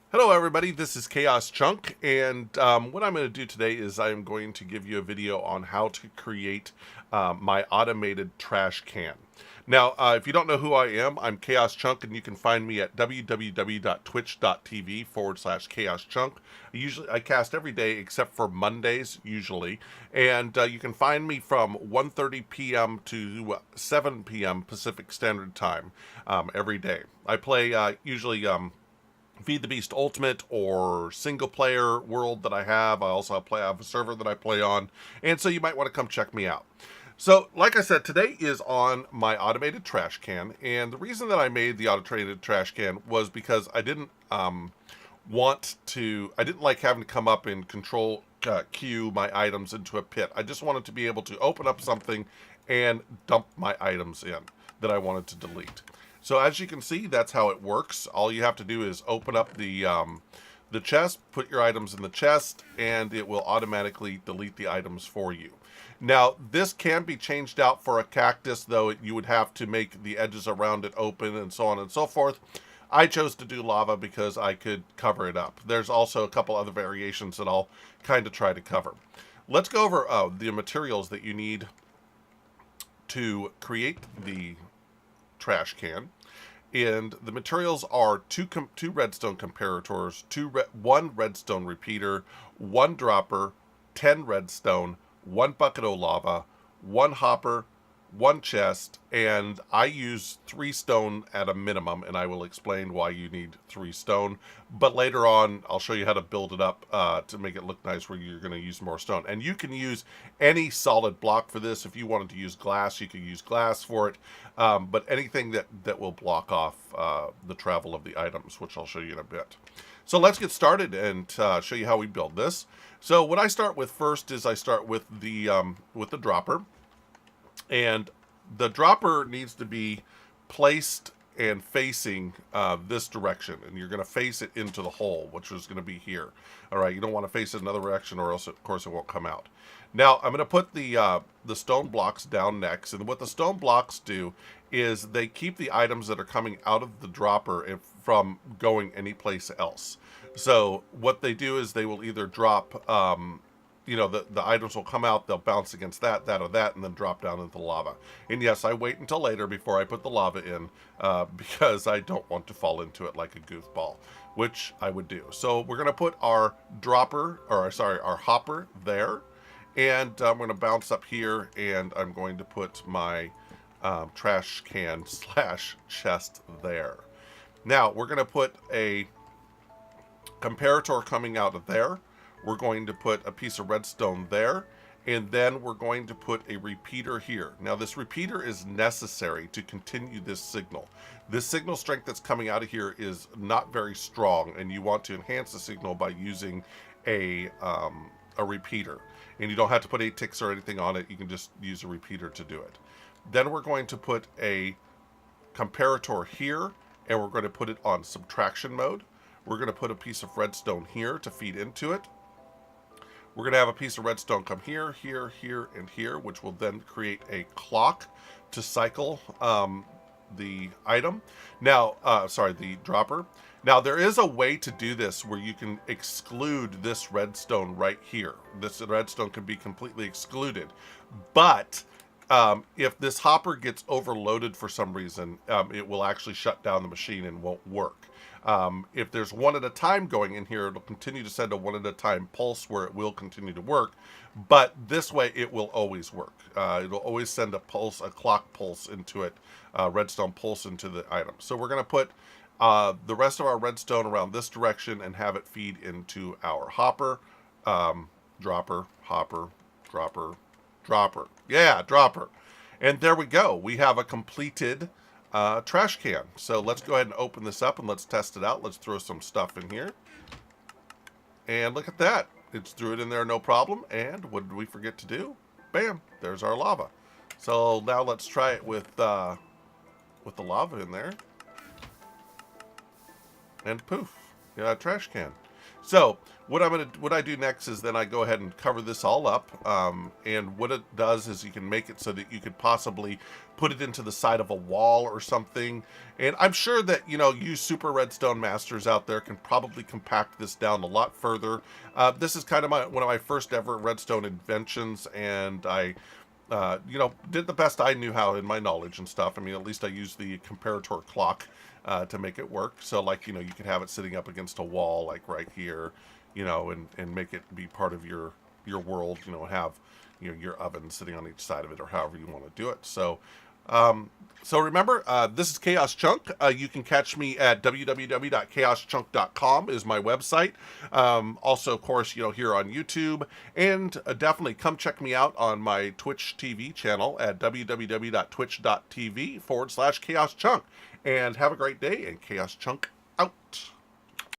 Hello everybody, this is Chaoschunk, and what I'm going to do today is I'm going to give you a video on how to create my automated trash can. Now, if you don't know who I am, I'm Chaoschunk, and you can find me at www.twitch.tv/Chaoschunk. I cast every day except for Mondays, usually, and you can find me from 1:30 p.m. to 7 p.m. Pacific Standard Time every day. I play usually Feed the Beast Ultimate or single player world that I have. I also have a server that I play on, and so you might want to come check me out. So, like I said, today is on my automated trash can, and the reason that I made the automated trash can was because I didn't I didn't like having to come up and control queue my items into a pit. I just wanted to be able to open up something and dump my items in that I wanted to delete. So as you can see, that's how it works. All you have to do is open up the chest, put your items in the chest, and it will automatically delete the items for you. Now, this can be changed out for a cactus, though you would have to make the edges around it open and so on and so forth. I chose to do lava because I could cover it up. There's also a couple other variations that I'll kind of try to cover. Let's go over the materials that you need to create the trash can. And the materials are two redstone comparators, one redstone repeater, one dropper, 10 redstone, one bucket of lava, one hopper, one chest, and I use 3 stone at a minimum, and I will explain why you need 3 stone. But later on, I'll show you how to build it up to make it look nice where you're going to use more stone. And you can use any solid block for this. If you wanted to use glass, you could use glass for it. But anything that will block off the travel of the items, which I'll show you in a bit. So let's get started and show you how we build this. So what I start with first is I start with the dropper. And the dropper needs to be placed and facing this direction, and you're going to face it into the hole, which is going to be here. All right, you don't want to face it another direction, or else, of course, it won't come out. Now, I'm going to put the stone blocks down next, and what the stone blocks do is they keep the items that are coming out of the dropper from going anyplace else. So what they do is they will either drop the items will come out, they'll bounce against that, or that, and then drop down into the lava. And yes, I wait until later before I put the lava in because I don't want to fall into it like a goofball, which I would do. So we're going to put our our hopper there, and I'm going to bounce up here, and I'm going to put my trash can / chest there. Now, we're going to put a comparator coming out of there. We're going to put a piece of redstone there, and then we're going to put a repeater here. Now, this repeater is necessary to continue this signal. This signal strength that's coming out of here is not very strong, and you want to enhance the signal by using a repeater. And you don't have to put 8 ticks or anything on it. You can just use a repeater to do it. Then we're going to put a comparator here, and we're going to put it on subtraction mode. We're going to put a piece of redstone here to feed into it. We're going to have a piece of redstone come here, here, here, and here, which will then create a clock to cycle the item. Now, the dropper. Now, there is a way to do this where you can exclude this redstone right here. This redstone can be completely excluded. But if this hopper gets overloaded for some reason, it will actually shut down the machine and won't work. If there's one at a time going in here, it'll continue to send a one at a time pulse where it will continue to work. But this way, it will always work. It'll always send a clock pulse into it, redstone pulse into the item. So we're going to put the rest of our redstone around this direction and have it feed into our hopper, dropper, hopper, dropper, dropper. Yeah, dropper. And there we go. We have a completed trash can. So let's go ahead and open this up and let's test it out. Let's throw some stuff in here. And look at that. It's threw it in there, no problem. And what did we forget to do? Bam, there's our lava. So now let's try it with the lava in there. And poof, trash can. So what I do next is then I go ahead and cover this all up. And what it does is you can make it so that you could possibly put it into the side of a wall or something. And I'm sure that, you know, you super redstone masters out there can probably compact this down a lot further. This is kind of one of my first ever redstone inventions, and I you know, did the best I knew how in my knowledge and stuff. I mean, at least I used the comparator clock to make it work. So, like, you know, you could have it sitting up against a wall, like right here, you know, and make it be part of your world. You know, have, you know, your oven sitting on each side of it, or however you want to do it. So, so remember, this is Chaoschunk. You can catch me at www.chaoschunk.com is my website. Also, of course, you know, here on YouTube. And definitely come check me out on my Twitch TV channel at www.twitch.tv/Chaoschunk. And have a great day, and Chaoschunk